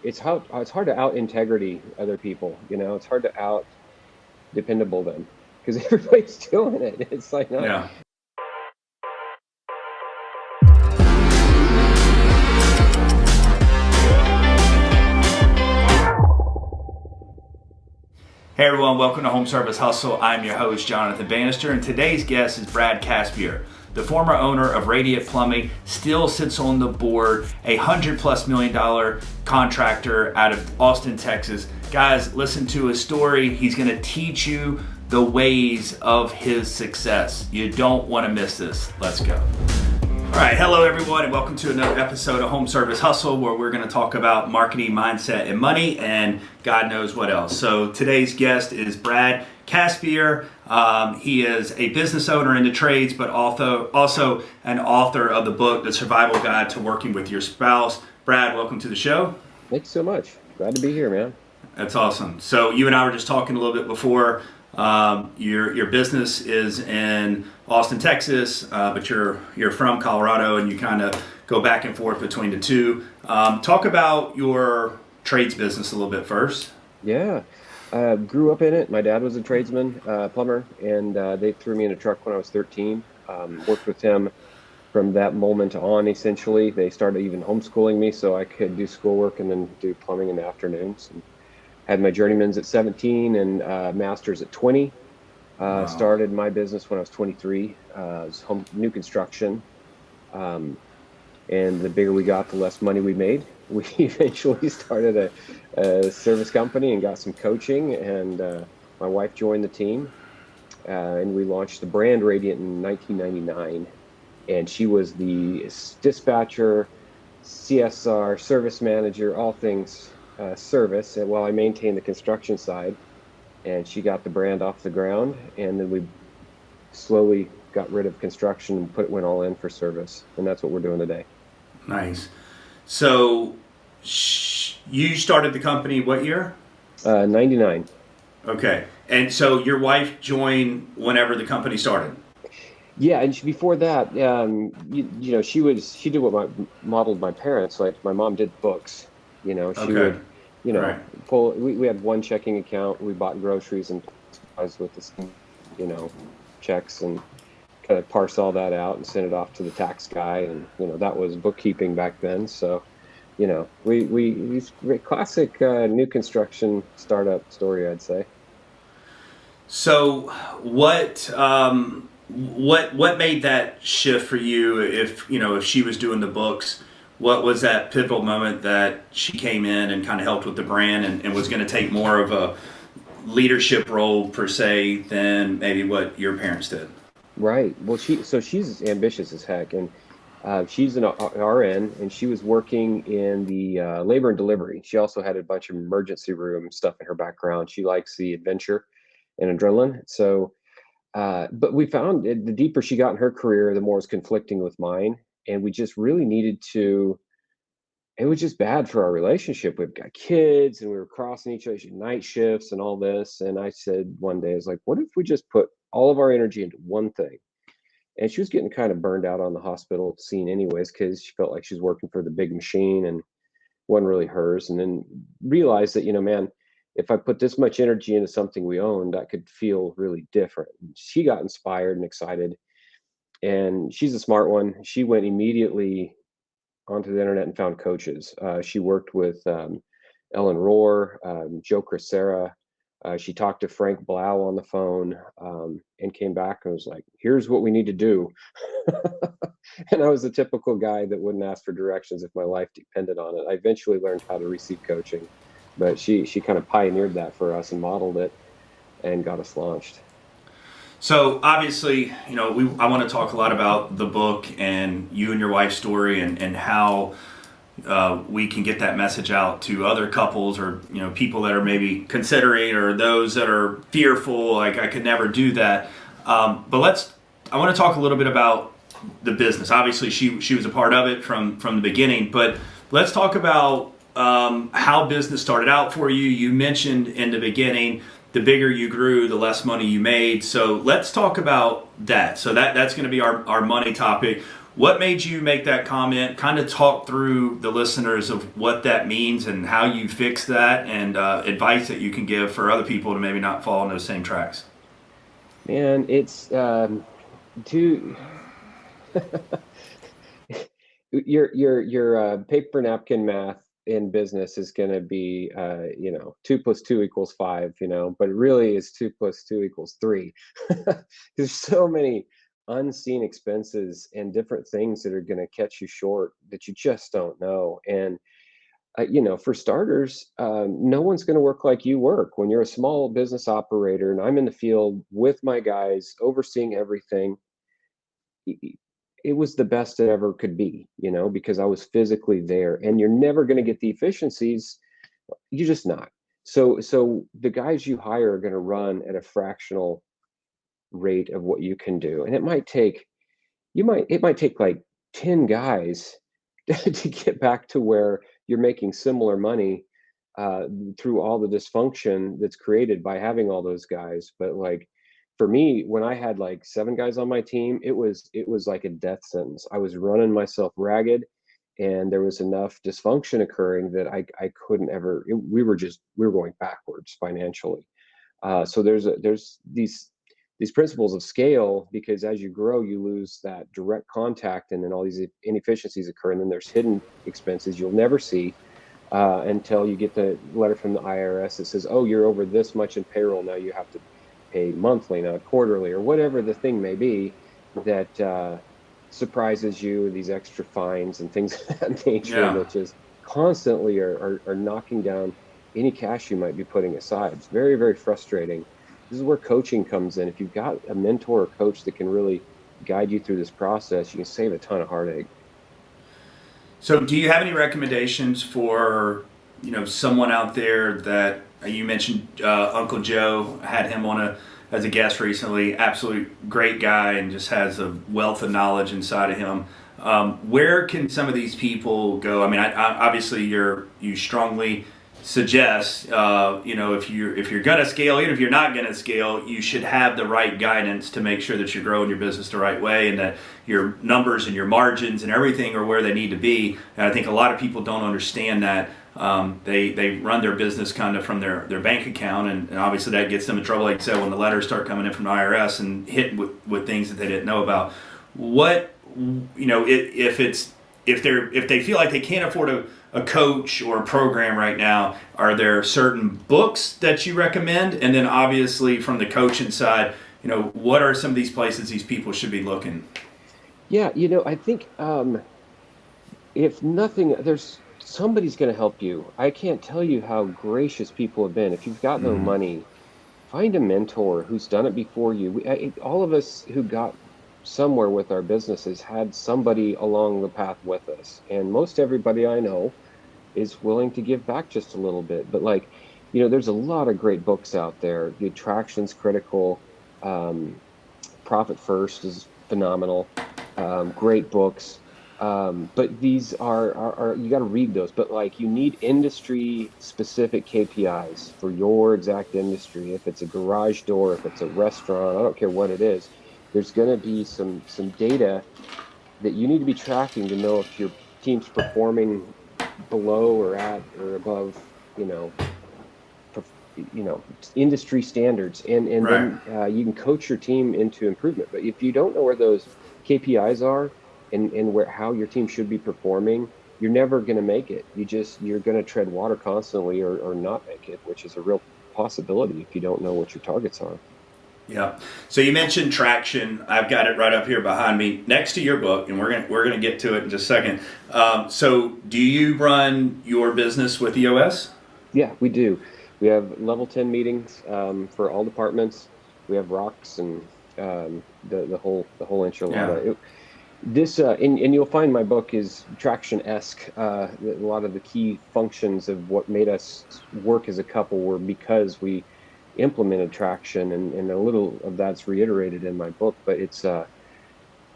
it's hard to out integrity other people. It's hard to out dependable them because everybody's doing it. It's like not. Yeah. Hey everyone, welcome to Home Service Hustle. I'm your host, Jonathan Bannister, and today's guest is Brad Casebier. The former owner of Radiant Plumbing still sits on the board, a $100+ million contractor out of Austin, Texas. Guys, listen to his story. He's going to teach you the ways of his success. You don't want to miss this. Let's go. All right, hello everyone, and welcome to another episode of Home Service Hustle, where we're going to talk about marketing, mindset, and money, and God knows what else. So today's guest is Brad Casebier. He is a business owner in the trades, but also an author of the book, The Survival Guide to Working with Your Spouse. Brad, welcome to the show. Thanks so much. Glad to be here, man. That's awesome. So you and I were just talking a little bit before. Your business is in Austin, Texas, but you're from Colorado, and you kind of go back and forth between the two. Talk about your trades business a little bit first. Yeah. Grew up in it. My dad was a tradesman, plumber, and they threw me in a truck when I was 13. Worked with him from that moment on, essentially. They started even homeschooling me so I could do schoolwork and then do plumbing in the afternoons. And had my journeyman's at 17 and master's at 20. Wow. Started my business when I was 23. It was new construction. And the bigger we got, the less money we made. We eventually started a service company and got some coaching, and my wife joined the team, and we launched the brand Radiant in 1999. And she was the dispatcher, CSR, service manager, all things service, and while I maintained the construction side. And she got the brand off the ground, and then we slowly got rid of construction and went all in for service, and that's what we're doing today. Nice. So you started the company what year? 99. Okay. And so your wife joined whenever the company started? Yeah, and before that, she did what modeled my parents. Like my mom did books. She Okay. would, Right. pull. We had one checking account. We bought groceries and supplies with the same, checks, and kind of parse all that out and send it off to the tax guy. And that was bookkeeping back then. So, we classic new construction startup story, I'd say. So what made that shift for you? If she was doing the books, what was that pivotal moment that she came in and kind of helped with the brand and was going to take more of a leadership role per se than maybe what your parents did? Right. Well, she's ambitious as heck, and she's an RN, and she was working in the labor and delivery. She also had a bunch of emergency room stuff in her background. She likes the adventure and adrenaline. So, but we found the deeper she got in her career, the more it was conflicting with mine, and we just really needed to. It was just bad for our relationship. We've got kids, and we were crossing each other's night shifts and all this. And I said one day, I was like, "What if we just put all of our energy into one thing?" And she was getting kind of burned out on the hospital scene anyways, because she felt like she was working for the big machine and wasn't really hers. And then realized that, man, if I put this much energy into something we owned, that could feel really different. And she got inspired and excited, and she's a smart one. She went immediately onto the internet and found coaches. She worked with Ellen Rohr, Joe Crisera. She talked to Frank Blau on the phone, and came back and was like, "Here's what we need to do." And I was the typical guy that wouldn't ask for directions if my life depended on it. I eventually learned how to receive coaching, but she kind of pioneered that for us and modeled it and got us launched. So obviously, I want to talk a lot about the book and you and your wife's story and how we can get that message out to other couples or people that are maybe considering or those that are fearful, like I could never do that. But I want to talk a little bit about the business. Obviously, she was a part of it from the beginning, but let's talk about how business started out for you. You mentioned in the beginning, the bigger you grew, the less money you made. So let's talk about that. So that's going to be our money topic. What made you make that comment? Kind of talk through the listeners of what that means and how you fix that, and advice that you can give for other people to maybe not fall in those same tracks. Man, it's too your paper napkin math in business is going to be 2 + 2 = 5, but it really is 2 + 2 = 3. There's so many unseen expenses and different things that are going to catch you short that you just don't know. And for starters, no one's going to work like you work when you're a small business operator and I'm in the field with my guys overseeing everything. It was the best it ever could be, because I was physically there, and you're never going to get the efficiencies. You're just not. So the guys you hire are going to run at a fractional rate of what you can do. And it might take like 10 guys to get back to where you're making similar money through all the dysfunction that's created by having all those guys. But like for me, when I had like 7 guys on my team, it was like a death sentence. I was running myself ragged, and there was enough dysfunction occurring that I couldn't ever. We were going backwards financially. So there's these principles of scale, because as you grow, you lose that direct contact, and then all these inefficiencies occur, and then there's hidden expenses you'll never see until you get the letter from the IRS that says, "Oh, you're over this much in payroll. Now you have to pay monthly, not quarterly," or whatever the thing may be that surprises you. These extra fines and things of that nature Yeah. that just constantly are knocking down any cash you might be putting aside. It's very, very frustrating. This is where coaching comes in. If you've got a mentor or coach that can really guide you through this process, you can save a ton of heartache. So, do you have any recommendations for someone out there that you mentioned? Uncle Joe, had him on as a guest recently. Absolute great guy, and just has a wealth of knowledge inside of him. Where can some of these people go? I mean, obviously you strongly suggest, if you're gonna scale, even if you're not gonna scale, you should have the right guidance to make sure that you're growing your business the right way, and that your numbers and your margins and everything are where they need to be. And I think a lot of people don't understand that. They run their business kind of from their bank account, and obviously that gets them in trouble, like I said, when the letters start coming in from the IRS and hit with things that they didn't know about. What if they feel like they can't afford a coach or a program right now, are there certain books that you recommend? And then obviously from the coaching side, what are some of these places these people should be looking? Yeah, I think if nothing, there's somebody's going to help you. I can't tell you how gracious people have been. If you've got no Mm, money, find a mentor who's done it before you. All of us who got somewhere with our businesses had somebody along the path with us, and most everybody I know is willing to give back just a little bit. But like, there's a lot of great books out there. The Attraction's Critical, um, Profit First is phenomenal. Great books. But these are you got to read those. But like, you need industry specific KPIs for your exact industry. If it's a garage door, if it's a restaurant, I don't care what it is. There's going to be some data that you need to be tracking to know if your team's performing below or at or above, you know, industry standards, and right. then you can coach your team into improvement. But if you don't know where those KPIs are, and where how your team should be performing, you're never going to make it. You're going to tread water constantly, or not make it, which is a real possibility if you don't know what your targets are. Yeah. So you mentioned traction. I've got it right up here behind me, next to your book, and we're gonna get to it in just a second. So, do you run your business with EOS? Yeah, we do. We have level 10 meetings for all departments. We have rocks and the whole Yeah. enchilada. This and you'll find my book is traction-esque. A lot of the key functions of what made us work as a couple were because we implemented traction, and a little of that's reiterated in my book. But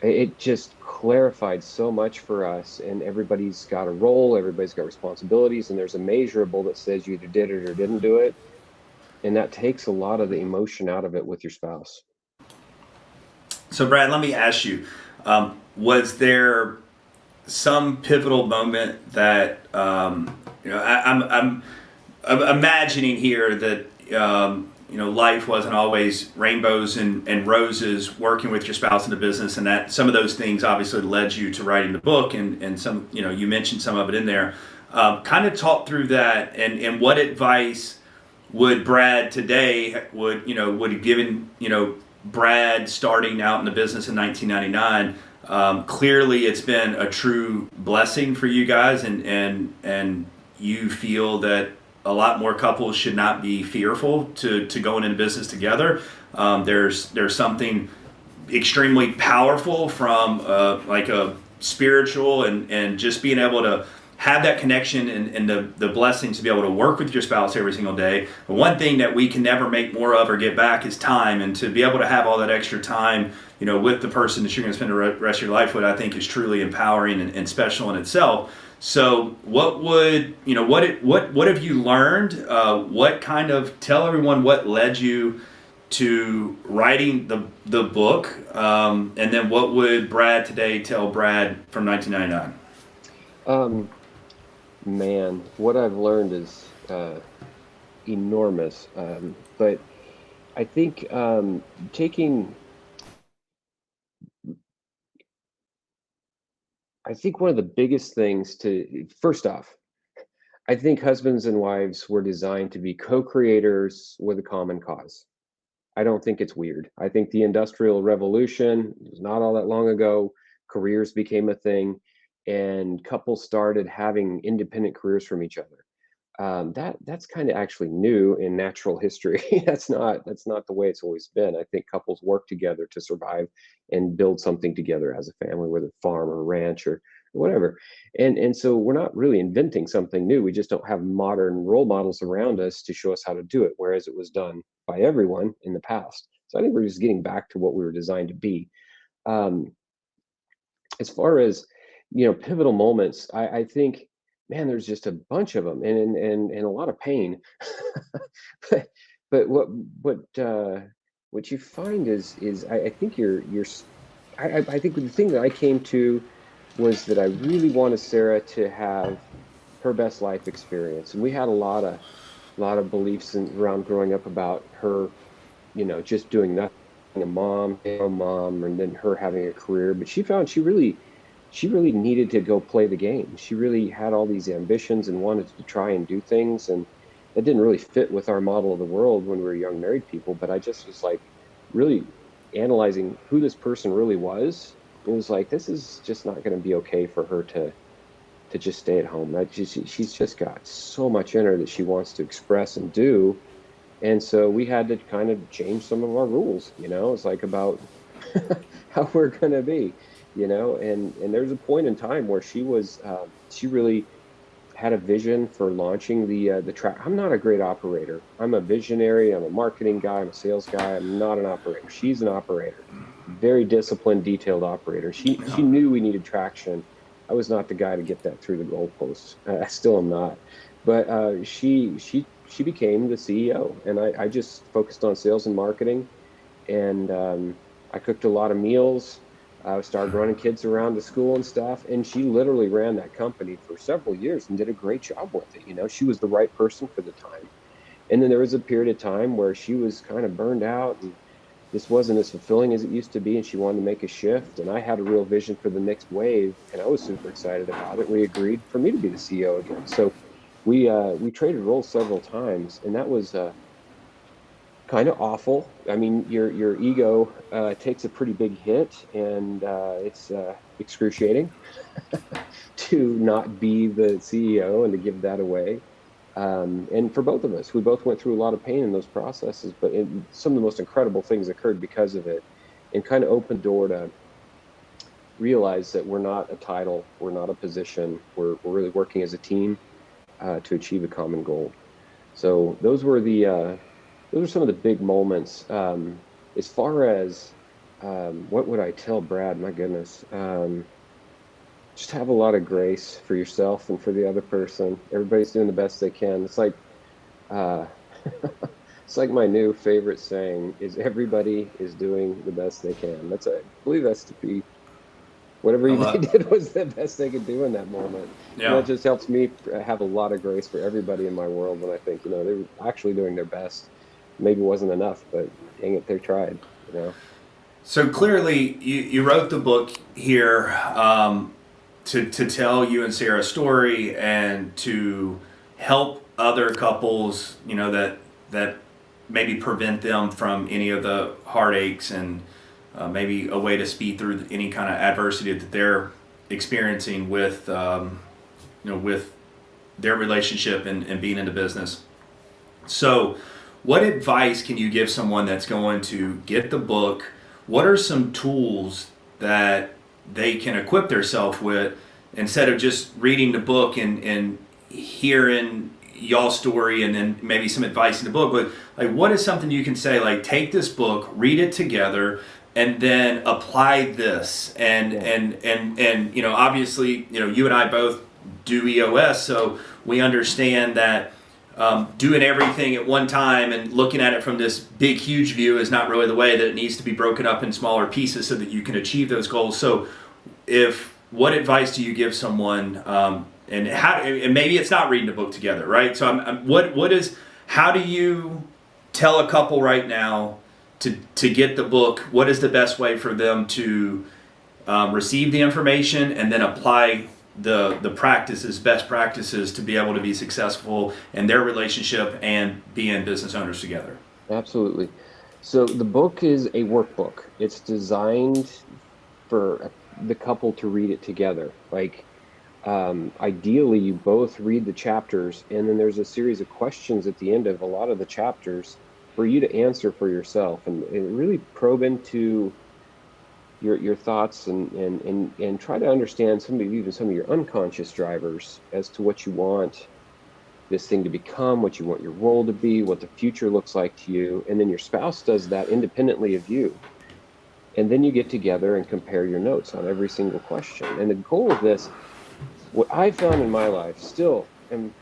it just clarified so much for us, and everybody's got a role, everybody's got responsibilities, and there's a measurable that says you either did it or didn't do it, and that takes a lot of the emotion out of it with your spouse. So, Brad, let me ask you. was there some pivotal moment that I'm imagining here that life wasn't always rainbows and roses working with your spouse in the business, and that some of those things obviously led you to writing the book, and some you mentioned some of it in there. Kind of talk through that, and what advice would Brad today would have given Brad starting out in the business in 1999. Clearly, it's been a true blessing for you guys, and you feel that a lot more couples should not be fearful to going into business together. There's something extremely powerful from like a spiritual and just being able to have that connection and the blessings to be able to work with your spouse every single day. But one thing that we can never make more of or get back is time, and to be able to have all that extra time with the person that you're going to spend the rest of your life with, I think is truly empowering and special in itself. So what would what have you learned? What kind of tell everyone what led you to writing the book, and then what would Brad today tell Brad from 1999? Man, what I've learned is enormous. But I think taking, I think one of the biggest things to, first off, I think husbands and wives were designed to be co-creators with a common cause. I don't think it's weird. I think the Industrial Revolution was not all that long ago. Careers became a thing, and couples started having independent careers from each other. That's kind of actually new in natural history. That's not the way it's always been. I think couples work together to survive and build something together as a family, whether farm or ranch or whatever. And so we're not really inventing something new. We just don't have modern role models around us to show us how to do it, whereas it was done by everyone in the past. So I think we're just getting back to what we were designed to be. Um, as far as pivotal moments, I think, man, there's just a bunch of them, and a lot of pain. but but what you find is I think I think the thing that I came to was that I really wanted Sarah to have her best life experience, and we had a lot of beliefs around growing up about her, just doing nothing, a mom, and then her having a career. But she found she really needed to go play the game. She really had all these ambitions and wanted to try and do things, and that didn't really fit with our model of the world when we were young married people. But I just was like really analyzing who this person really was. It was like, this is just not going to be okay for her to just stay at home. She's just got so much in her that she wants to express and do. And so we had to kind of change some of our rules. It's like about how we're going to be, and there's a point in time where she really had a vision for launching the track. I'm not a great operator. I'm a visionary. I'm a marketing guy. I'm a sales guy. I'm not an operator. She's an operator, very disciplined, detailed operator. She knew we needed traction. I was not the guy to get that through the goalposts. I still am not. But she became the CEO, and I just focused on sales and marketing, and I cooked a lot of meals. I started running kids around to school and stuff, and she literally ran that company for several years and did a great job with it. She was the right person for the time. And then there was a period of time where she was kind of burned out, and this wasn't as fulfilling as it used to be, and she wanted to make a shift. And I had a real vision for the next wave, and I was super excited about it. We agreed for me to be the CEO again. So we traded roles several times, and that was kind of awful. I mean, your ego takes a pretty big hit, and it's excruciating to not be the CEO and to give that away. And for both of us, we both went through a lot of pain in those processes, but some of the most incredible things occurred because of it, and kind of opened the door to realize that we're not a title, we're not a position, we're really working as a team to achieve a common goal. So those are some of the big moments. As far as what would I tell Brad? My goodness, just have a lot of grace for yourself and for the other person. Everybody's doing the best they can. It's like uh, it's like my new favorite saying is everybody is doing the best they can. I believe that's to be whatever I they love. did was the best they could do in that moment. And Yeah. that just helps me have a lot of grace for everybody in my world when I think, they were actually doing their best. Maybe it wasn't enough, but dang it, they tried, So clearly, you wrote the book here to tell you and Sarah's story and to help other couples, that maybe prevent them from any of the heartaches and maybe a way to speed through any kind of adversity that they're experiencing with their relationship and being in the business. So, what advice can you give someone that's going to get the book? What are some tools that they can equip themselves with instead of just reading the book and hearing y'all's story and then maybe some advice in the book? But like, what is something you can say? Like, take this book, read it together, and then apply this. And obviously, you and I both do EOS, so we understand that doing everything at one time and looking at it from this big, huge view is not really the way, that it needs to be broken up in smaller pieces so that you can achieve those goals. So what advice do you give someone, and maybe it's not reading the book together, right? So how do you tell a couple right now to get the book? What is the best way for them to receive the information and then apply the best practices to be able to be successful in their relationship and being business owners together? Absolutely. So the book is a workbook. It's designed for the couple to read it together. Like, ideally, you both read the chapters, and then there's a series of questions at the end of a lot of the chapters for you to answer for yourself and really probe into your thoughts and try to understand some of your unconscious drivers as to what you want this thing to become, what you want your role to be, what the future looks like to you. And then your spouse does that independently of you. And then you get together and compare your notes on every single question. And the goal of this, what I found in my life still, and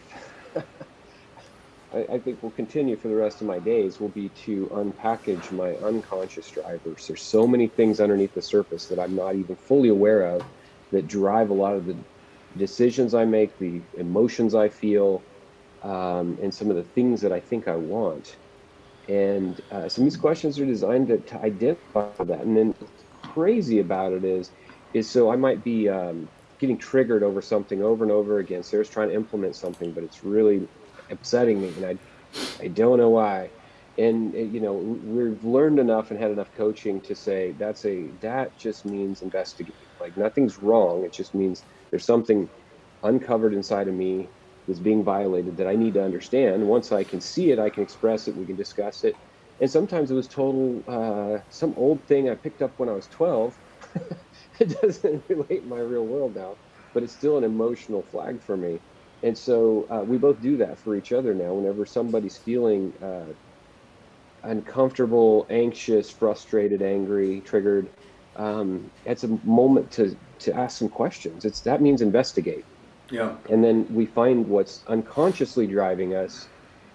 I think will continue for the rest of my days, will be to unpackage my unconscious drivers. There's so many things underneath the surface that I'm not even fully aware of that drive a lot of the decisions I make, the emotions I feel, and some of the things that I think I want. And some of these questions are designed to identify that. And then what's crazy about it is so I might be getting triggered over something over and over again. Sarah's trying to implement something, but it's really upsetting me, and I don't know why. And we've learned enough and had enough coaching to say that just means investigate. Like, nothing's wrong. It just means there's something uncovered inside of me that's being violated that I need to understand. Once I can see it, I can express it, we can discuss it. And sometimes it was total some old thing I picked up when I was 12. It doesn't relate in my real world now, but it's still an emotional flag for me. And so we both do that for each other now. Whenever somebody's feeling uncomfortable, anxious, frustrated, angry, triggered, it's a moment to ask some questions. That means investigate. Yeah. And then we find what's unconsciously driving us,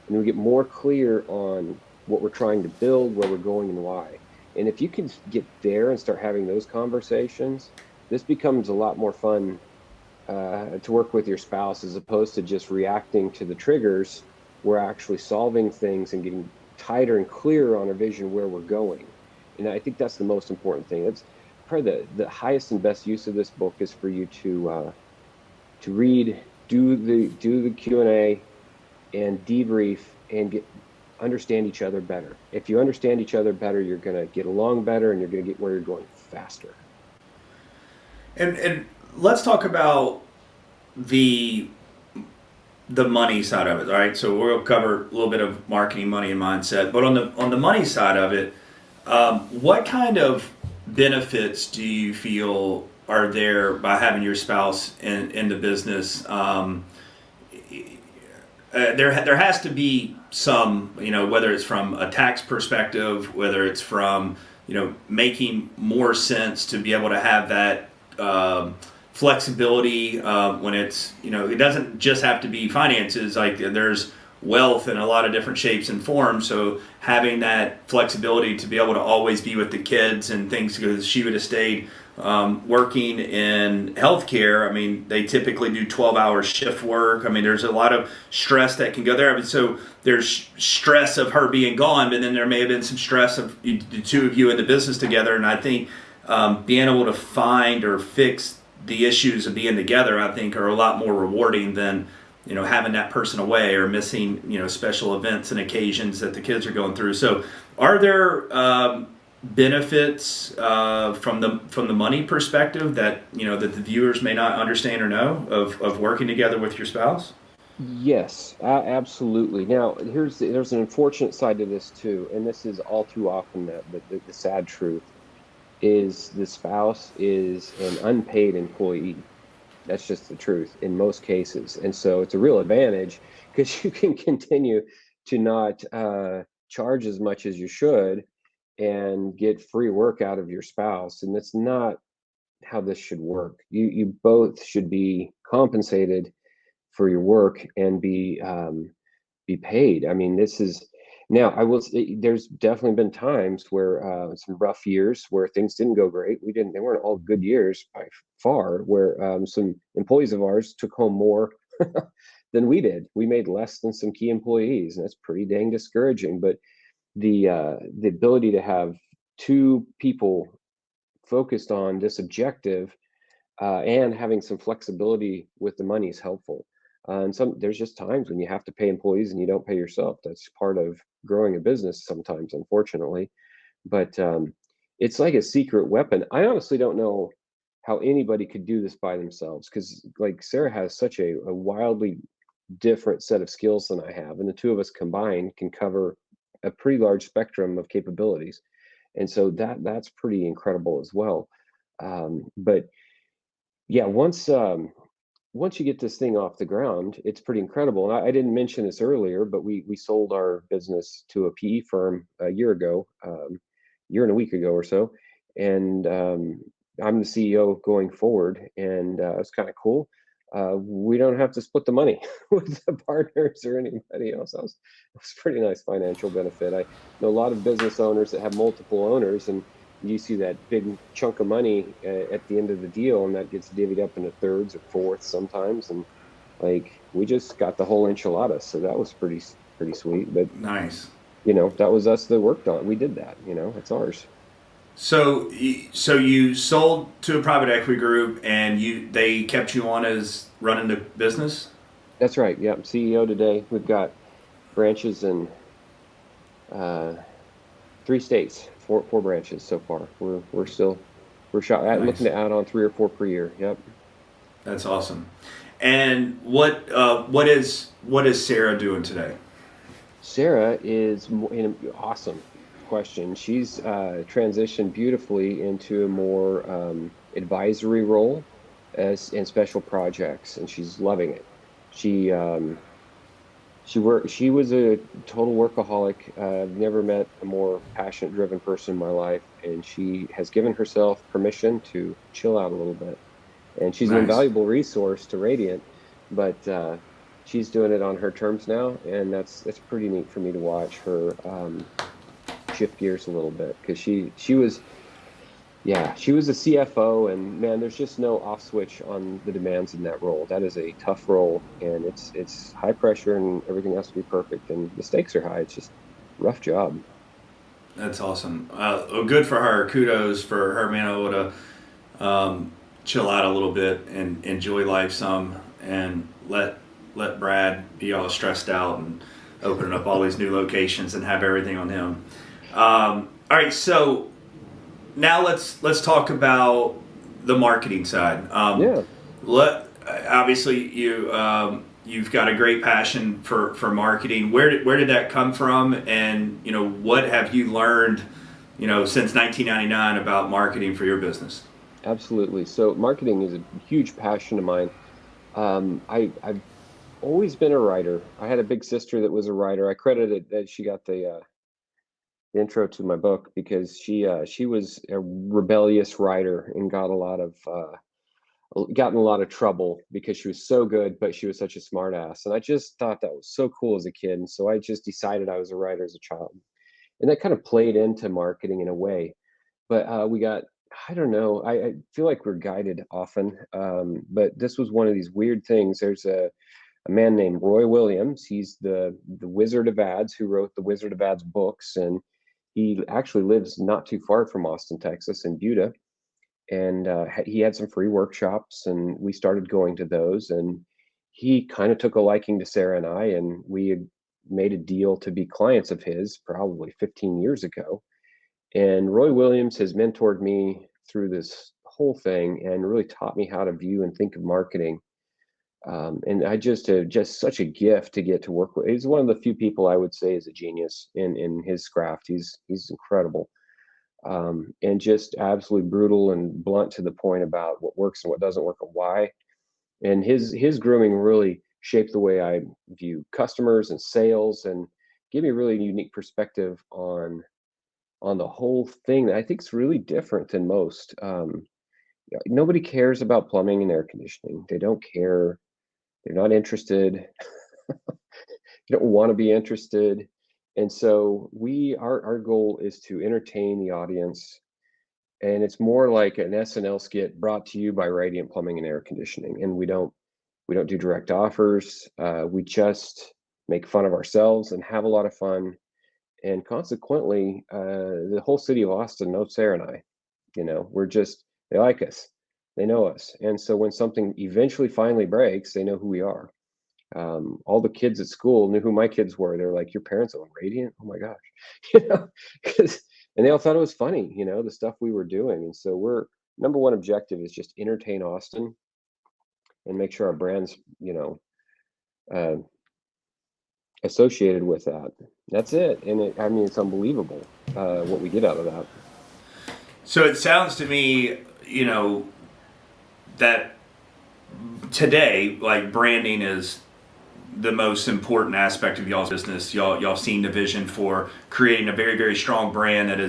and we get more clear on what we're trying to build, where we're going, and why. And if you can get there and start having those conversations, this becomes a lot more fun to work with your spouse, as opposed to just reacting to the triggers. We're actually solving things and getting tighter and clearer on our vision where we're going. And I think that's the most important thing. It's probably the highest and best use of this book is for you to read, do the Q&A, and debrief and understand each other better. If you understand each other better, you're going to get along better, and you're going to get where you're going faster. And let's talk about the money side of it, all right? So we'll cover a little bit of marketing, money, and mindset. But on the money side of it, what kind of benefits do you feel are there by having your spouse in the business? There has to be some, whether it's from a tax perspective, whether it's from, making more sense to be able to have that flexibility when it's, it doesn't just have to be finances. Like, there's wealth in a lot of different shapes and forms. So having that flexibility to be able to always be with the kids and things, because she would have stayed working in healthcare, I mean, they typically do 12-hour shift work. I mean, there's a lot of stress that can go there. I mean, so there's stress of her being gone, but then there may have been some stress of the two of you in the business together. And I think being able to find or fix the issues of being together, I think, are a lot more rewarding than having that person away or missing special events and occasions that the kids are going through. So, are there benefits from the money perspective that that the viewers may not understand or know of working together with your spouse? Yes, absolutely. Now, there's an unfortunate side to this too, and this is all too often the sad truth is the spouse is an unpaid employee. That's just the truth in most cases. And so it's a real advantage because you can continue to not charge as much as you should and get free work out of your spouse. And that's not how this should work. You both should be compensated for your work and be paid. I mean, this is now I will say there's definitely been times where some rough years where things didn't go great. They weren't all good years by far, where some employees of ours took home more than we did. We made less than some key employees, and that's pretty dang discouraging. But the ability to have two people focused on this objective and having some flexibility with the money is helpful. And there's just times when you have to pay employees and you don't pay yourself. That's part of growing a business sometimes, unfortunately. But it's like a secret weapon. I honestly don't know how anybody could do this by themselves because, like, Sarah has such a wildly different set of skills than I have, and the two of us combined can cover a pretty large spectrum of capabilities. And so that's pretty incredible as well. But yeah, once you get this thing off the ground, it's pretty incredible. And I didn't mention this earlier, but we sold our business to a PE firm a year ago, year and a week ago or so, and I'm the CEO going forward, and it's kind of cool. We don't have to split the money with the partners or anybody else. It was a pretty nice financial benefit. I know a lot of business owners that have multiple owners, and you see that big chunk of money at the end of the deal, and that gets divvied up into thirds or fourths sometimes. And like we just got the whole enchilada, so that was pretty sweet. But Nice. that was us that worked on it. We did that. It's ours. So you sold to a private equity group, and they kept you on as running the business. That's right. Yeah, I'm CEO today. We've got branches in uh, 3 states, four branches so far. We're looking Nice. to add on 3 or 4 per year. Yep. That's awesome. And what is Sarah doing today? Sarah is awesome question. She's transitioned beautifully into a more advisory role as in special projects, and she's loving it. She she was a total workaholic. I've never met a more passionate, driven person in my life, and she has given herself permission to chill out a little bit. And she's an Nice. invaluable resource to Radiant, but she's doing it on her terms now, and that's pretty neat for me to watch her shift gears a little bit because she was yeah, she was a CFO, and man, there's just no off switch on the demands in that role. That is a tough role, and it's high pressure, and everything has to be perfect, and the stakes are high. It's just rough job. That's awesome. Well, good for her. Kudos for her being able to chill out a little bit and enjoy life some, and let Brad be all stressed out and opening up all these new locations and have everything on him. All right, so now let's talk about the marketing side. Yeah. Let Obviously you've got a great passion for marketing. Where did that come from, and what have you learned since 1999 about marketing for your business? Absolutely. So marketing is a huge passion of mine. I've always been a writer. I had a big sister that was a writer. I credited that she got the intro to my book because she was a rebellious writer and got in a lot of trouble because she was so good, but she was such a smart ass. And I just thought that was so cool as a kid. And so I just decided I was a writer as a child. And that kind of played into marketing in a way. But we got I don't know. I feel like we're guided often, but this was one of these weird things. There's a man named Roy Williams. He's the Wizard of Ads who wrote the Wizard of Ads books, and he actually lives not too far from Austin, Texas, in Buda. And he had some free workshops, and we started going to those. And he kind of took a liking to Sarah and I, and we had made a deal to be clients of his probably 15 years ago. And Roy Williams has mentored me through this whole thing and really taught me how to view and think of marketing. And I just such a gift to get to work with. He's one of the few people I would say is a genius in his craft. He's incredible, and just absolutely brutal and blunt to the point about what works and what doesn't work and why. And his grooming really shaped the way I view customers and sales, and give me a really unique perspective on the whole thing that I think is really different than most. Nobody cares about plumbing and air conditioning. They don't care. They're not interested. They don't want to be interested. And so our goal is to entertain the audience, and it's more like an SNL skit brought to you by Radiant Plumbing and Air Conditioning. And we don't do direct offers. We just make fun of ourselves and have a lot of fun. And consequently, the whole city of Austin knows Sarah and I. They like us, they know us. And so when something eventually finally breaks, they know who we are. All the kids at school knew who my kids were. They're like, your parents own Radiant? Oh my gosh. you know, 'cause- and they all thought it was funny, the stuff we were doing. And so we're number one objective is just entertain Austin and make sure our brand's, uh, associated with that. That's it. And I mean, it's unbelievable what we get out of that. So it sounds to me, that today, like branding is the most important aspect of y'all's business. Y'all seen the vision for creating a very very strong brand that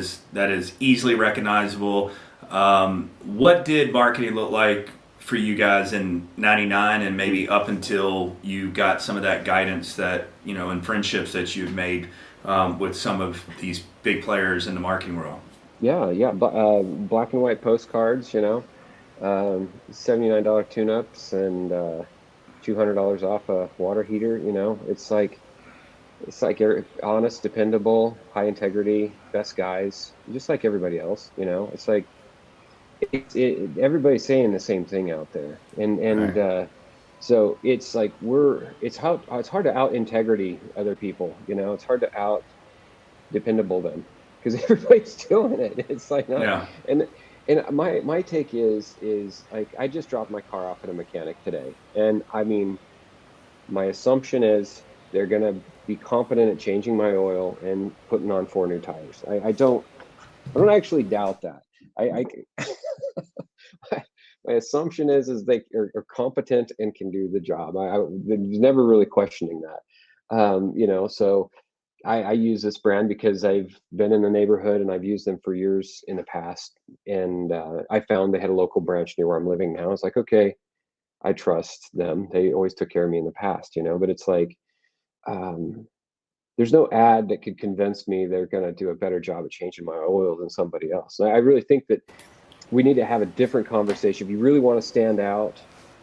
is easily recognizable. What did marketing look like for you guys in '99 and maybe up until you got some of that guidance that and friendships that you've made with some of these big players in the marketing world? Yeah, yeah. Black and white postcards, $79 tune-ups and $200 off a water heater. It's like honest, dependable, high integrity, best guys, just like everybody else. It's like everybody's saying the same thing out there, and Right. so it's like it's hard to out integrity other people. It's hard to out dependable them because everybody's doing it. It's like not, Yeah. and my take is like I just dropped my car off at a mechanic today, and I mean my assumption is they're gonna be competent at changing my oil and putting on 4 new tires. I don't actually doubt that. I my assumption is they are competent and can do the job. There's never really questioning that. So I use this brand because I've been in the neighborhood and I've used them for years in the past. And I found they had a local branch near where I'm living now. It's like, okay, I trust them. They always took care of me in the past. But it's like, um, there's no ad that could convince me they're going to do a better job at changing my oil than somebody else. I really think that we need to have a different conversation. If you really want to stand out,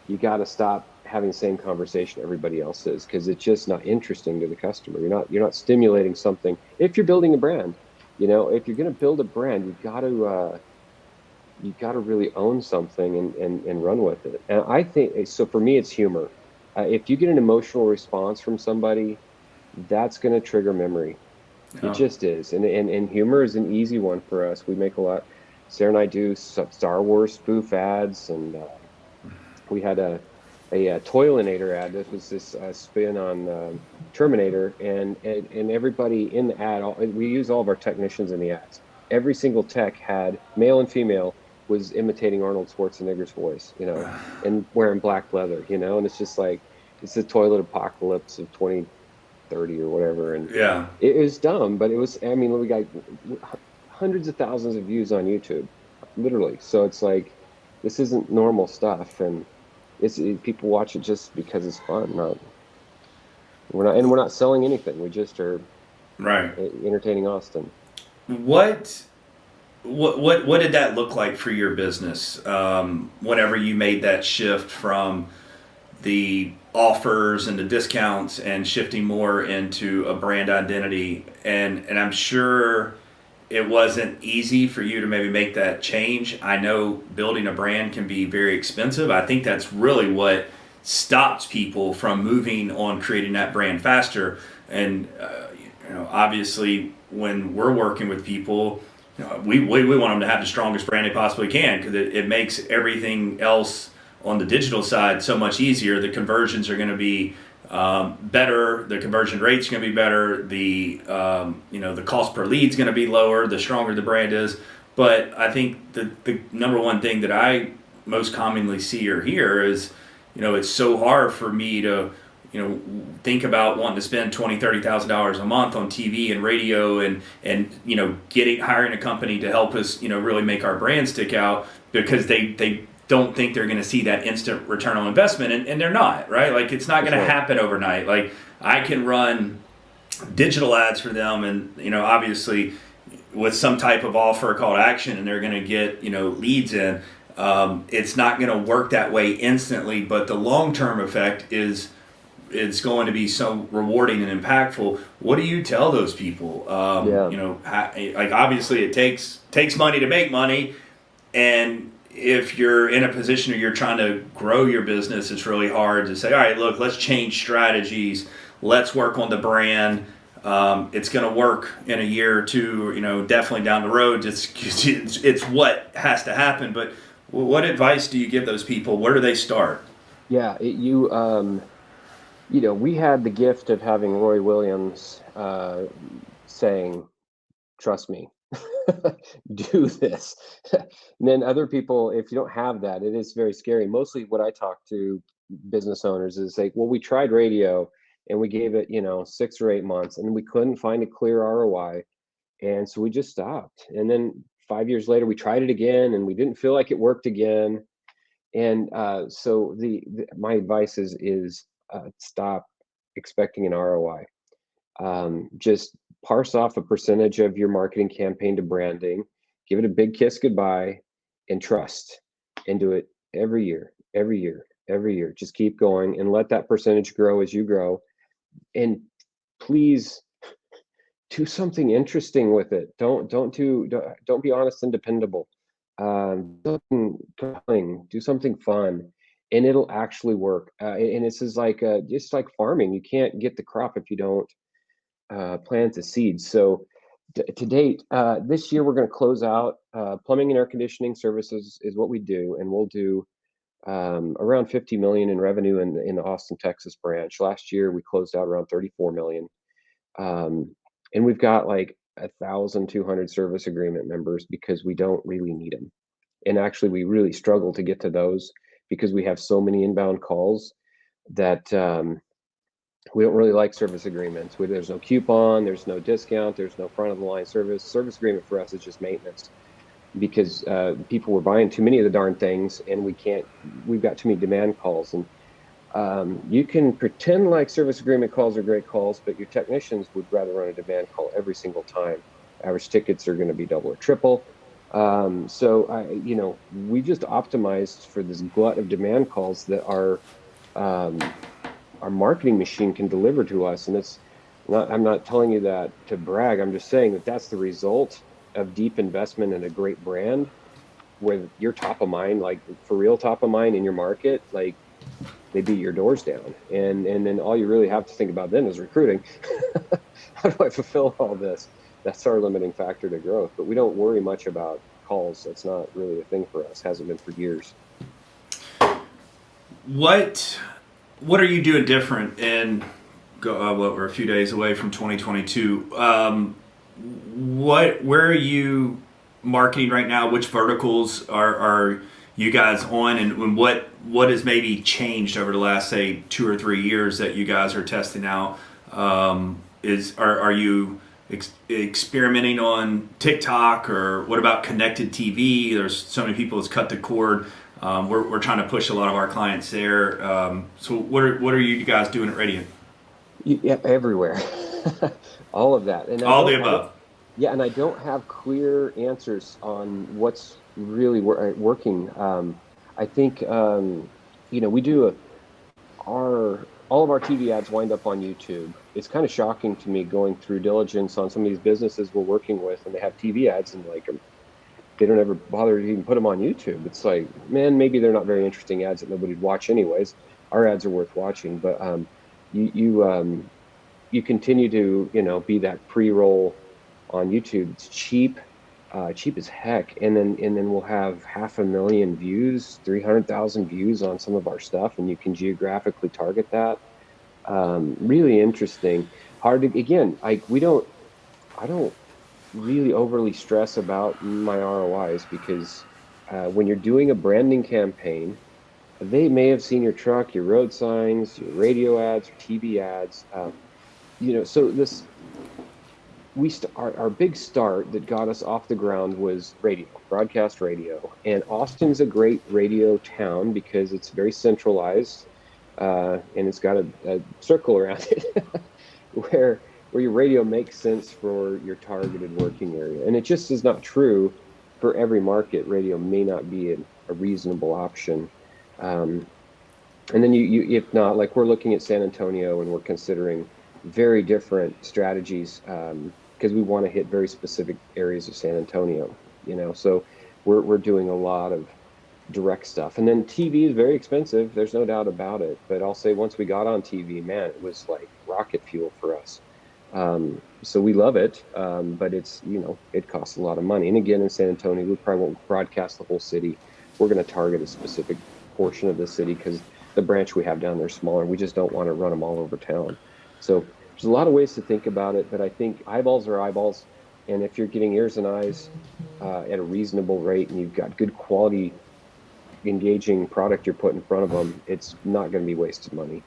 you got to stop having the same conversation everybody else is, because it's just not interesting to the customer. You're not stimulating something. If you're building a brand, if you're going to build a brand, you got to really own something and run with it. And I think so. For me, it's humor. If you get an emotional response from somebody, that's going to trigger memory. It Yeah. just is. And humor is an easy one for us. We make a lot. Sarah and I do Star Wars spoof ads, and we had a Toilinator ad. This was this spin on Terminator, and everybody in the ad, we use all of our technicians in the ads. Every single tech had male and female was imitating Arnold Schwarzenegger's voice, and wearing black leather, and it's just like it's the toilet apocalypse of 2030 or whatever. And Yeah. it was dumb, but it was. I mean, we got hundreds of thousands of views on YouTube, literally. So it's like this isn't normal stuff, and people watch it just because it's fun. Not we're not selling anything. We just are Right. entertaining Austin. What what did that look like for your business whenever you made that shift from the offers and the discounts and shifting more into a brand identity? And I'm sure it wasn't easy for you to maybe make that change. I know building a brand can be very expensive. I think that's really what stops people from moving on creating that brand faster. And obviously, when we're working with people, we want them to have the strongest brand they possibly can, because it makes everything else on the digital side so much easier. The conversions are going to be better. The conversion rate's going to be better. The cost per lead is going to be lower the stronger the brand is. But I think the number one thing that I most commonly see or hear is, it's so hard for me to think about wanting to spend $20,000-$30,000 a month on TV and radio and hiring a company to help us really make our brand stick out, because they don't think they're going to see that instant return on investment, and they're not, right? Like, it's not going to happen overnight. Like, I can run digital ads for them, and obviously with some type of offer, call to action, and they're going to get leads in. It's not going to work that way instantly, but the long-term effect is it's going to be so rewarding and impactful. What do you tell those people? Like, obviously it takes money to make money, and if you're in a position where you're trying to grow your business, it's really hard to say, all right, look, let's change strategies. Let's work on the brand. It's going to work in a year or two, definitely down the road. It's what has to happen. But what advice do you give those people? Where do they start? Yeah, we had the gift of having Roy Williams saying, "Trust me, do this." And then other people, if you don't have that, it is very scary. Mostly what I talk to business owners is like, well, we tried radio and we gave it, 6 or 8 months, and we couldn't find a clear ROI. And so we just stopped. And then 5 years later, we tried it again and we didn't feel like it worked again. And so my advice is stop expecting an ROI. Just parse off a percentage of your marketing campaign to branding, give it a big kiss goodbye, and trust, and do it every year, every year, every year. Just keep going and let that percentage grow as you grow. And please do something interesting with it. Don't be honest and dependable. Do something compelling, do something fun, and it'll actually work. And this is like just like farming. You can't get the crop if you don't plant the seeds. So to date, this year we're going to close out plumbing and air conditioning services is what we do, and we'll do around 50 million in revenue in the Austin, Texas branch. Last year we closed out around 34 million, and we've got like 1,200 service agreement members because we don't really need them. And actually, we really struggle to get to those because we have so many inbound calls that we don't really like service agreements. There's no coupon, there's no discount, there's no front of the line service. Service agreement for us is just maintenance, because people were buying too many of the darn things, and we've got too many demand calls. And you can pretend like service agreement calls are great calls, but your technicians would rather run a demand call every single time. Average tickets are going to be double or triple. So we just optimized for this glut of demand calls that our marketing machine can deliver to us. And I'm not telling you that to brag. I'm just saying that that's the result of deep investment in a great brand, where you're top of mind, like for real top of mind in your market. Like, they beat your doors down, and then all you really have to think about then is recruiting. How do I fulfill all this? That's our limiting factor to growth. But we don't worry much about calls. That's not really a thing for us. Hasn't been for years. What are you doing different in we're a few days away from 2022? Where are you marketing right now? Which verticals are you guys on, and what has maybe changed over the last, say, 2 or 3 years that you guys are testing out? Are you experimenting on TikTok, or what about connected TV? There's so many people that's cut the cord. We're trying to push a lot of our clients there. So what are you guys doing at Radiant? Yeah, everywhere. All of that. And all the above. Yeah, and I don't have clear answers on what's really working. I think we do our all of our TV ads wind up on YouTube. It's kind of shocking to me going through diligence on some of these businesses we're working with, and they have TV ads and like they don't ever bother to even put them on YouTube. It's like, man, maybe they're not very interesting ads that nobody'd watch anyways. Our ads are worth watching, but you continue to be that pre-roll on YouTube. It's cheap, cheap as heck, and then we'll have 500,000 views, 300,000 views on some of our stuff, and you can geographically target that. Really interesting. Hard to again. I don't really overly stress about my ROIs because when you're doing a branding campaign, they may have seen your truck, your road signs, your radio ads, your TV ads. So this our big start that got us off the ground was radio, broadcast radio. And Austin's a great radio town because it's very centralized, and it's got a circle around it where your radio makes sense for your targeted working area. And it just is not true for every market. Radio may not be a reasonable option. Um, and then if not, like we're looking at San Antonio and we're considering very different strategies, because we want to hit very specific areas of San Antonio, so we're doing a lot of direct stuff. And then TV is very expensive. There's no doubt about it. But I'll say once we got on TV, man, it was like rocket fuel for us. So we love it. But it costs a lot of money. And again, in San Antonio, we probably won't broadcast the whole city. We're going to target a specific portion of the city because the branch we have down there is smaller. We just don't want to run them all over town. So there's a lot of ways to think about it, but I think eyeballs are eyeballs. And if you're getting ears and eyes at a reasonable rate and you've got good quality engaging product you're putting in front of them, it's not going to be wasted money.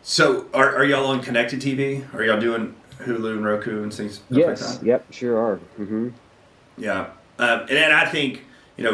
So are y'all on connected TV? Are y'all doing Hulu and Roku and things stuff like Yes, that? yep, sure are. Yeah, and I think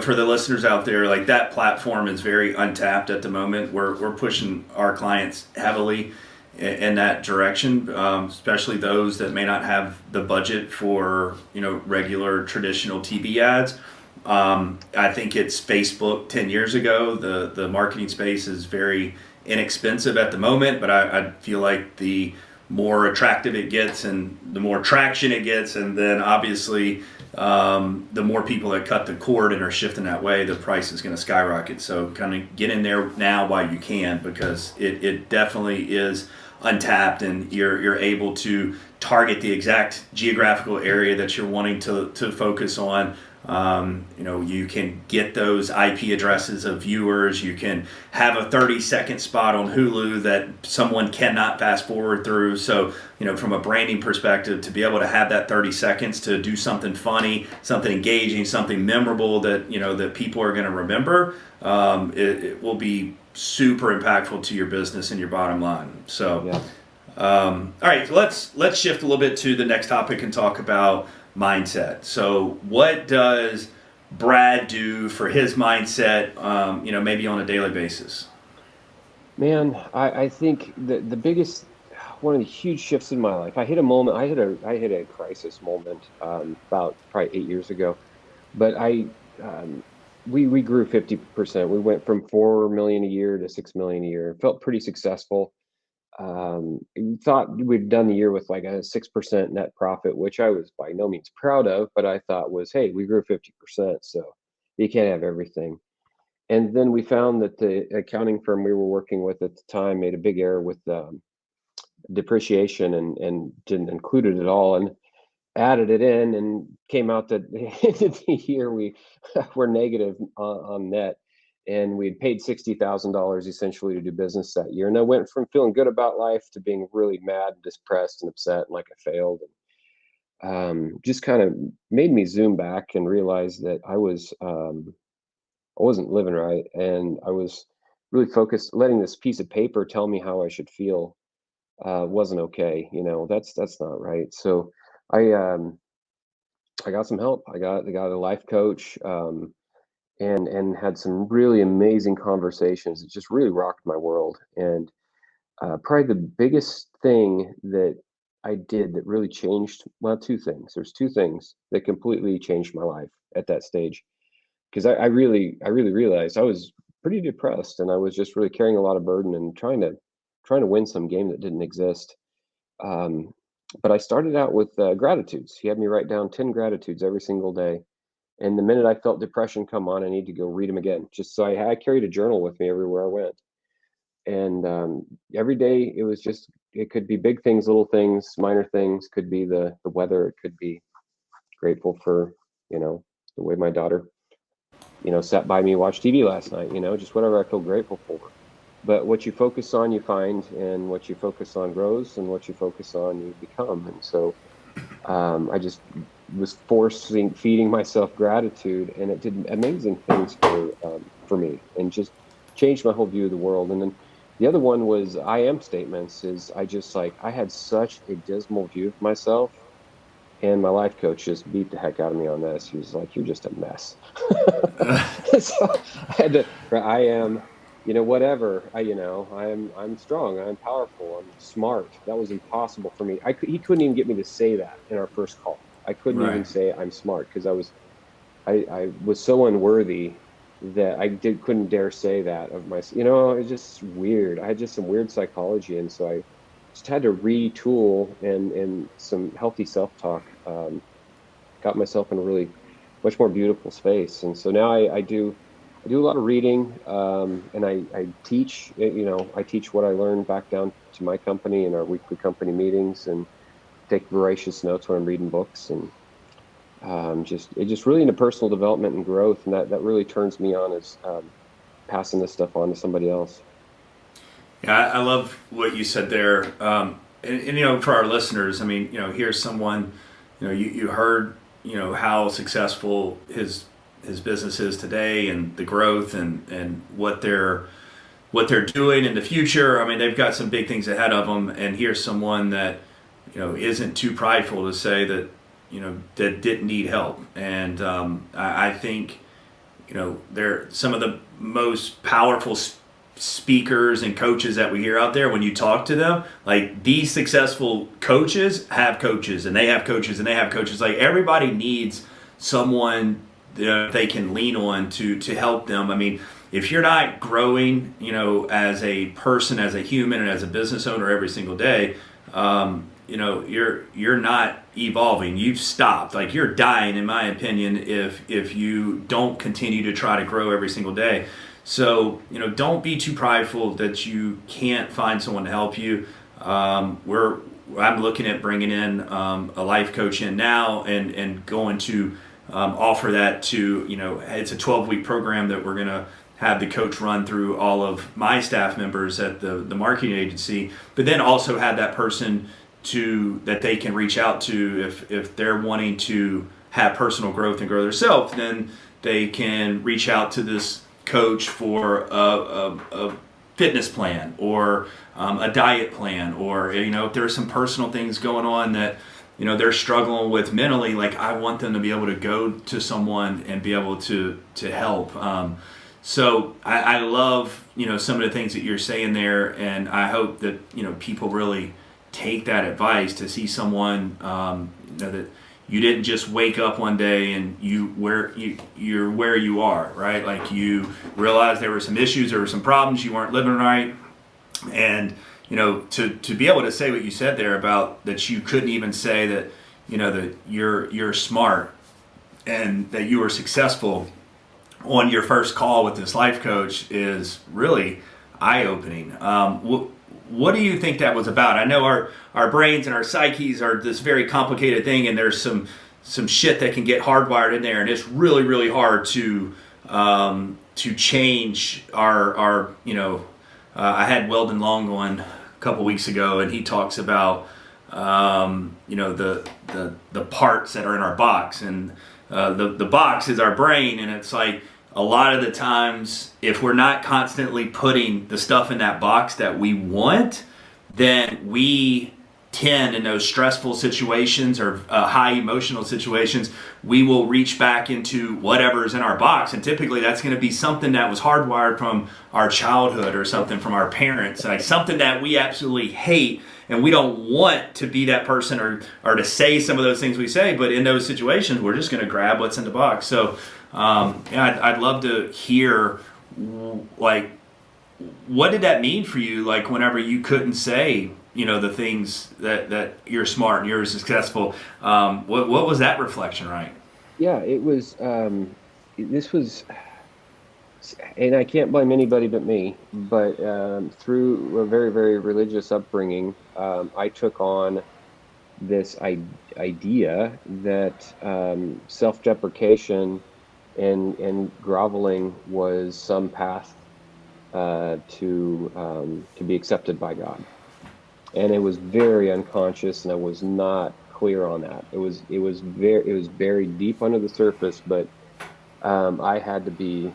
for the listeners out there, like that platform is very untapped at the moment. We're pushing our clients heavily in that direction, especially those that may not have the budget for regular traditional TV ads. I think it's Facebook 10 years ago. The marketing space is very inexpensive at the moment, but I feel like the more attractive it gets and the more traction it gets, and then obviously the more people that cut the cord and are shifting that way, the price is going to skyrocket. So kind of get in there now while you can, because it definitely is untapped, and you're able to target the exact geographical area that you're wanting to focus on. You can get those IP addresses of viewers. You can have a 30-second spot on Hulu that someone cannot fast forward through. So, from a branding perspective, to be able to have that 30 seconds to do something funny, something engaging, something memorable that, that people are going to remember, it will be super impactful to your business and your bottom line. So, Yeah. all right, so let's shift a little bit to the next topic and talk about mindset. So, what does Brad do for his mindset? Maybe on a daily basis. Man, I think the biggest one of the huge shifts in my life, I hit a moment, I hit a crisis moment about probably 8 years ago. But we grew 50%. We went from 4 million a year to 6 million a year. Felt pretty successful. We thought we'd done the year with like a 6% net profit, which I was by no means proud of, but I thought was, hey, we grew 50%, so you can't have everything. And then we found that the accounting firm we were working with at the time made a big error with depreciation and didn't include it at all. And added it in and came out that the end of the year we were negative on net, and we'd paid $60,000 essentially to do business that year. And I went from feeling good about life to being really mad and depressed and upset and like I failed. And just kind of made me zoom back and realize that I wasn't living right, and I was really focused. Letting this piece of paper tell me how I should feel wasn't okay. That's not right. So I I got some help. I got a life coach, and had some really amazing conversations. It just really rocked my world. And probably the biggest thing that I did that really changed, well, two things. There's two things that completely changed my life at that stage. Because I really realized I was pretty depressed, and I was just really carrying a lot of burden and trying to win some game that didn't exist. Um, but I started out with gratitudes. He had me write down 10 gratitudes every single day. And the minute I felt depression come on, I need to go read them again. Just so I carried a journal with me everywhere I went. And every day it was just, it could be big things, little things, minor things, could be the weather, it could be grateful for, you know, the way my daughter, sat by me, watched TV last night, just whatever I feel grateful for. But what you focus on, you find, and what you focus on grows, and what you focus on, you become. And so I just was feeding myself gratitude, and it did amazing things for me, and just changed my whole view of the world. And then the other one was I am statements. Is I just like I had such a dismal view of myself, and my life coach just beat the heck out of me on this. He was like, "You're just a mess." So I had to. I am, whatever. I'm strong. I'm powerful. I'm smart. That was impossible for me. He couldn't even get me to say that in our first call. I couldn't even Right. say I'm smart because I was so unworthy that couldn't dare say that of myself. It's just weird. I had just some weird psychology, and so I just had to retool and some healthy self-talk. Got myself in a really much more beautiful space, and so now I do a lot of reading, and I teach. I teach what I learned back down to my company in our weekly company meetings, and take voracious notes when I'm reading books, and just really into personal development and growth, and that really turns me on is passing this stuff on to somebody else. Yeah, I love what you said there. And, for our listeners, I mean, here's someone, you heard, how successful his business is today, and the growth, and what they're doing in the future. I mean, they've got some big things ahead of them. And here's someone that, isn't too prideful to say that, that didn't need help. And I think, they're some of the most powerful speakers and coaches that we hear out there. When you talk to them, like, these successful coaches have coaches, and they have coaches, and they have coaches. Like, everybody needs someone that they can lean on to help them. I mean, if you're not growing, as a person, as a human, and as a business owner every single day, you're not evolving. You've stopped. Like, you're dying, in my opinion, if you don't continue to try to grow every single day. So, don't be too prideful that you can't find someone to help you. I'm looking at bringing in a life coach in now, and going to offer that to, it's a 12-week program that we're going to have the coach run through all of my staff members at the marketing agency, but then also have that person that they can reach out to if they're wanting to have personal growth and grow themselves. Then they can reach out to this coach for a fitness plan, or a diet plan, or if there's some personal things going on that they're struggling with mentally. Like, I want them to be able to go to someone and be able to help. So I love some of the things that you're saying there, and I hope that people really take that advice, to see someone that you didn't just wake up one day and you're where you are, right? Like, you realized there were some issues, there were some problems, you weren't living right, and to be able to say what you said there about that, you couldn't even say that that you're smart and that you were successful on your first call with this life coach is really eye-opening. What do you think that was about? I know our brains and our psyches are this very complicated thing, and there's some shit that can get hardwired in there, and it's really, really hard to change our I had Weldon Long on a couple weeks ago, and he talks about the parts that are in our box, and the box is our brain. And it's like, a lot of the times, if we're not constantly putting the stuff in that box that we want, then we tend, in those stressful situations or high emotional situations, we will reach back into whatever's in our box. And typically that's going to be something that was hardwired from our childhood, or something from our parents, like something that we absolutely hate. and we don't want to be that person or to say some of those things we say, but in those situations, we're just going to grab what's in the box. So, yeah, I'd love to hear, like, what did that mean for you? Like, whenever you couldn't say, the things that you're smart and you're successful, what was that reflection, right? Yeah, it was. This was, and I can't blame anybody but me. But through a very, very religious upbringing, I took on this idea that self-deprecation and groveling was some path to be accepted by God. And it was very unconscious, and I was not clear on that. It was very deep under the surface, but I had to be.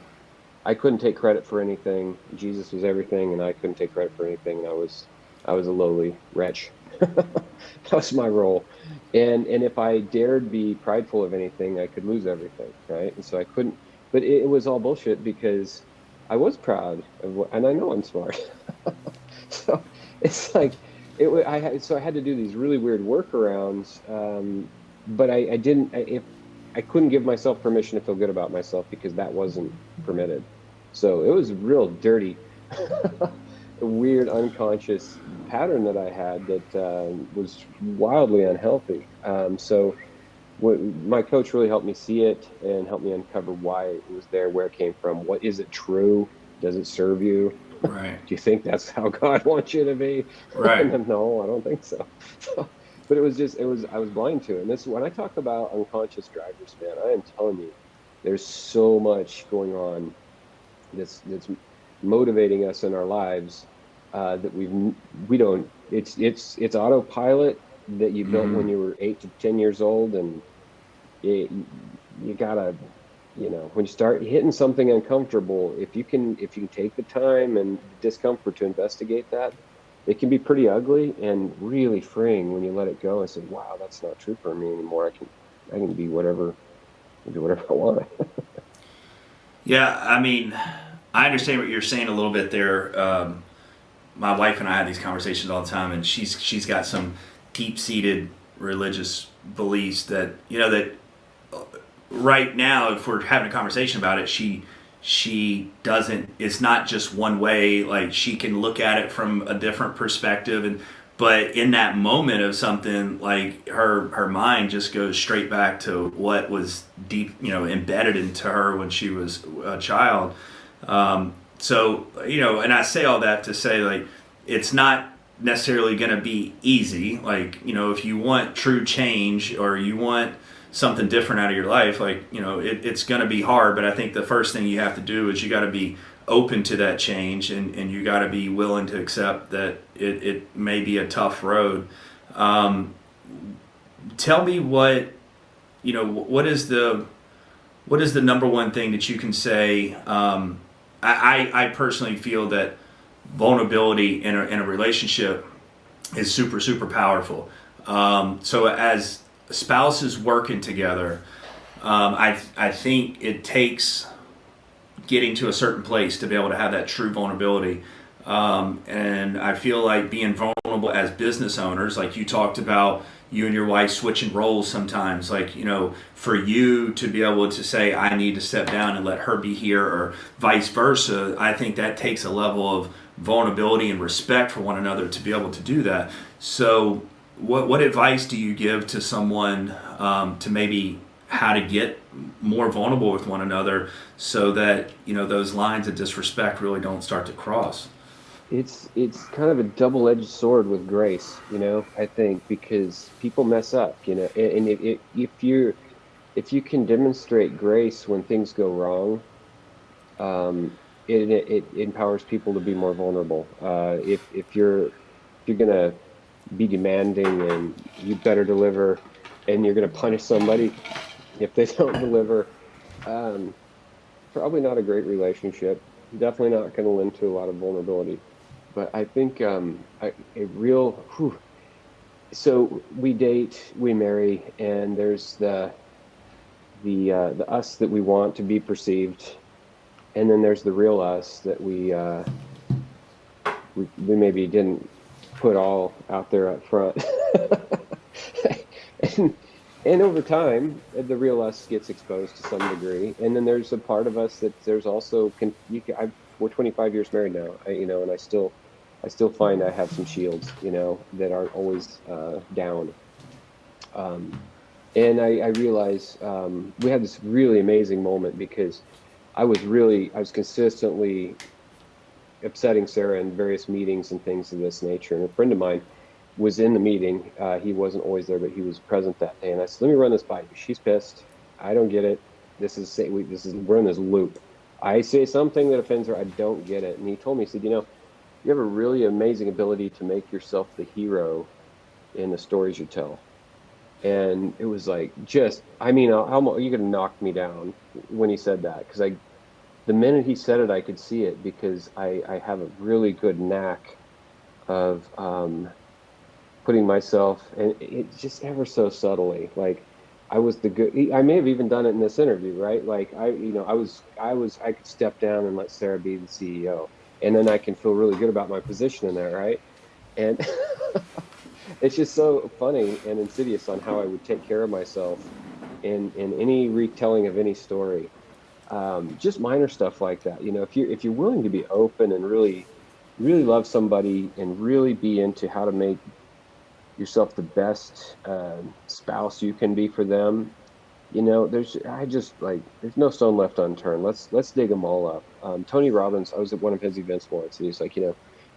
I couldn't take credit for anything. Jesus was everything, and I couldn't take credit for anything. And I was a lowly wretch. That was my role. And if I dared be prideful of anything, I could lose everything, right? And so I couldn't. But it was all bullshit because I was proud of what, and I know I'm smart. So it's like so I had to do these really weird workarounds. But I didn't. If I couldn't give myself permission to feel good about myself because that wasn't permitted. So it was real dirty, a weird unconscious pattern that I had that was wildly unhealthy. So my coach really helped me see it and helped me uncover why it was there, where it came from. What is it true? Does it serve you? Right. Do you think that's how God wants you to be? Right. And no, I don't think so. But I was blind to it. And this, when I talk about unconscious drivers, man, I am telling you, there's so much going on that's motivating us in our lives that we don't. It's autopilot that you built when you were 8 to 10 years old, and you gotta, when you start hitting something uncomfortable, if you can take the time and discomfort to investigate that, it can be pretty ugly and really freeing when you let it go and say, wow, that's not true for me anymore. I can be whatever, do whatever I want. Yeah, I mean, I understand what you're saying a little bit there. My wife and I have these conversations all the time, and she's got some deep-seated religious beliefs that that right now, if we're having a conversation about it, she doesn't. It's not just one way. Like, she can look at it from a different perspective, but in that moment of something, like, her mind just goes straight back to what was deep, embedded into her when she was a child. So, and I say all that to say, like, it's not necessarily going to be easy. Like, if you want true change or you want something different out of your life, like, it's going to be hard. But I think the first thing you have to do is you got to be open to that change, and you got to be willing to accept that it may be a tough road. Tell me what is the number one thing that you can say? I personally feel that vulnerability in a relationship is super, super powerful. So as spouses working together, I think it takes getting to a certain place to be able to have that true vulnerability. And I feel like being vulnerable as business owners, like you talked about, you and your wife switching roles sometimes, like, for you to be able to say, I need to step down and let her be here, or vice versa, I think that takes a level of vulnerability and respect for one another to be able to do that. So what advice do you give to someone to maybe how to get more vulnerable with one another so that those lines of disrespect really don't start to cross? It's kind of a double-edged sword with grace, I think, because people mess up, and if you can demonstrate grace when things go wrong, it empowers people to be more vulnerable. If you're gonna be demanding and you better deliver, and you're gonna punish somebody if they don't deliver, probably not a great relationship. Definitely not going to lend to a lot of vulnerability. But I think so we date, we marry, and there's the us that we want to be perceived, and then there's the real us that we maybe didn't put all out there up front. and and over time, the real us gets exposed to some degree, and then there's a part of us that there's also we're 25 years married now, and I still find I have some shields, that aren't always down. Um, and I realize we had this really amazing moment because I was consistently upsetting Sarah in various meetings and things of this nature. And a friend of mine was in the meeting. He wasn't always there, but he was present that day. And I said, "Let me run this by you. She's pissed. I don't get it. We're in this loop. I say something that offends her. I don't get it." And he told me, he said, "You have a really amazing ability to make yourself the hero in the stories you tell." And it was like, I mean, how you could have knocked me down when he said that, because the minute he said it, I could see it, because I have a really good knack of putting myself, and it just ever so subtly. Like I may have even done it in this interview, right? Like I could step down and let Sarah be the CEO, and then I can feel really good about my position in there, right? And it's just so funny and insidious on how I would take care of myself in any retelling of any story. Just minor stuff like that. If you're willing to be open and really, really love somebody and really be into how to make yourself the best spouse you can be for them, there's no stone left unturned. Let's dig them all up. Tony Robbins, I was at one of his events once, and he's like,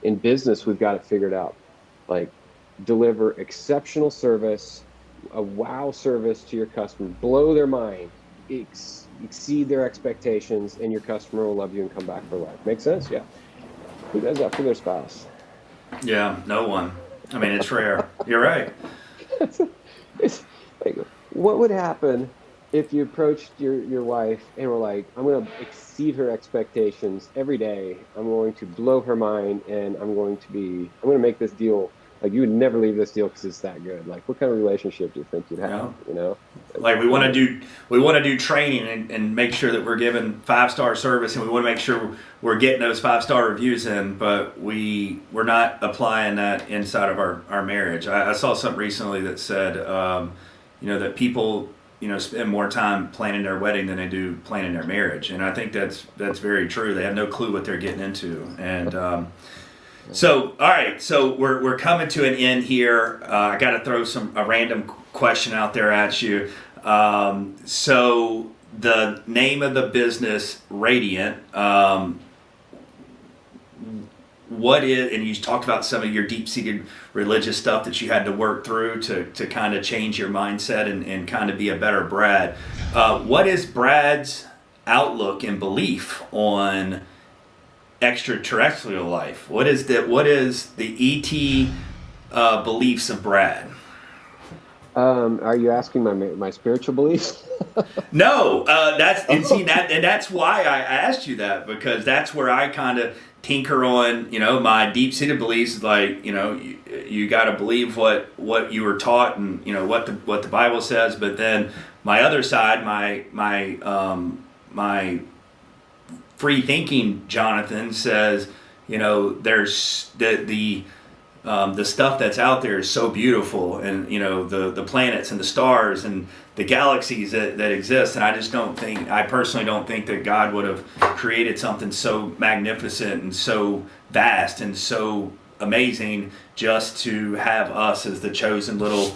in business, we've got it figured out. Like, deliver exceptional service, a wow service to your customer, blow their mind, exceed their expectations, and your customer will love you and come back for life. Make sense? Yeah. Who does that for their spouse? Yeah, no one. I mean, it's rare. You're right. It's like, what would happen if you approached your wife and were like, "I'm going to exceed her expectations every day. I'm going to blow her mind, and I'm going to make this deal. Like, you would never leave this deal because it's that good." Like, what kind of relationship do you think you'd have? Yeah. Like, we want to do training and make sure that we're giving 5-star service, and we want to make sure we're getting those 5-star reviews in, but we're not applying that inside of our marriage. I saw something recently that said, that people, spend more time planning their wedding than they do planning their marriage, and I think that's very true. They have no clue what they're getting into, and. So, all right. So we're coming to an end here. I got to throw a random question out there at you. So the name of the business, Radiant. What is? And you talked about some of your deep-seated religious stuff that you had to work through to kind of change your mindset and kind of be a better Brad. What is Brad's outlook and belief on extraterrestrial life? What is the ET beliefs of Brad? Are you asking my spiritual beliefs? No, that's why I asked you that, because that's where I kind of tinker on, my deep-seated beliefs. Like, you got to believe what you were taught, and what the Bible says. But then my other side, my free thinking Jonathan says, there's the stuff that's out there is so beautiful, and the planets and the stars and the galaxies that exist, and I personally don't think that God would have created something so magnificent and so vast and so amazing just to have us as the chosen little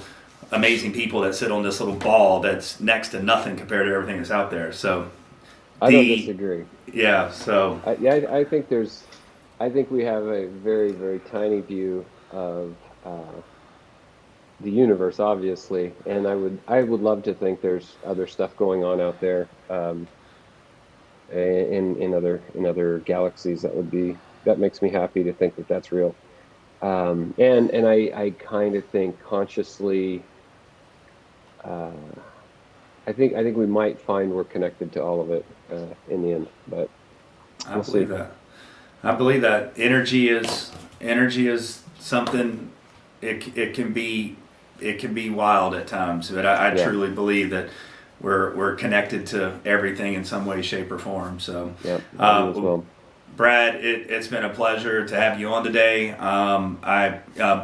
amazing people that sit on this little ball that's next to nothing compared to everything that's out there. So I don't disagree. Yeah. So I think we have a very, very tiny view of the universe, obviously, and I would love to think there's other stuff going on out there, in other galaxies. That makes me happy to think that that's real. And I kind of think consciously. I think we might find we're connected to all of it in the end, but we'll see. I believe that energy is something. It can be wild at times, but I truly believe that we're connected to everything in some way, shape, or form. So yeah, as well. Brad, it's been a pleasure to have you on today.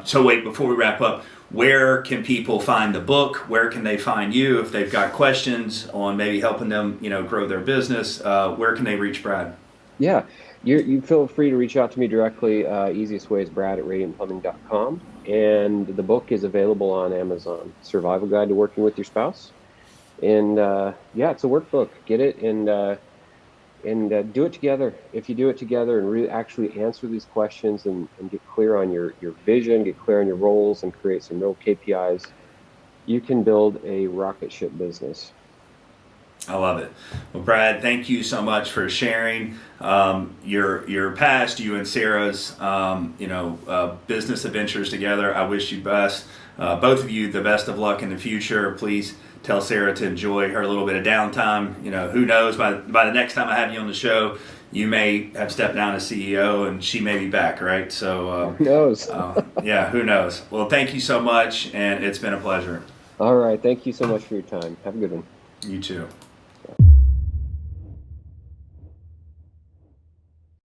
So wait, before we wrap up, where can people find the book? Where can they find you if they've got questions on maybe helping them, grow their business? Where can they reach Brad? Yeah, you feel free to reach out to me directly. Easiest way is brad@radiantplumbing.com. And the book is available on Amazon, Survival Guide to Working with Your Spouse. And yeah, it's a workbook. Get it and do it together. If you do it together and really actually answer these questions and get clear on your vision, get clear on your roles, and create some real KPIs, you can build a rocket ship business. I love it. Well, Brad, thank you so much for sharing your past, you and Sarah's, business adventures together. I wish you best, both of you, the best of luck in the future. Please tell Sarah to enjoy her little bit of downtime. Who knows? By the next time I have you on the show, you may have stepped down as CEO, and she may be back, right? So Who knows? yeah, who knows? Well, thank you so much, and it's been a pleasure. All right. Thank you so much for your time. Have a good one. You too.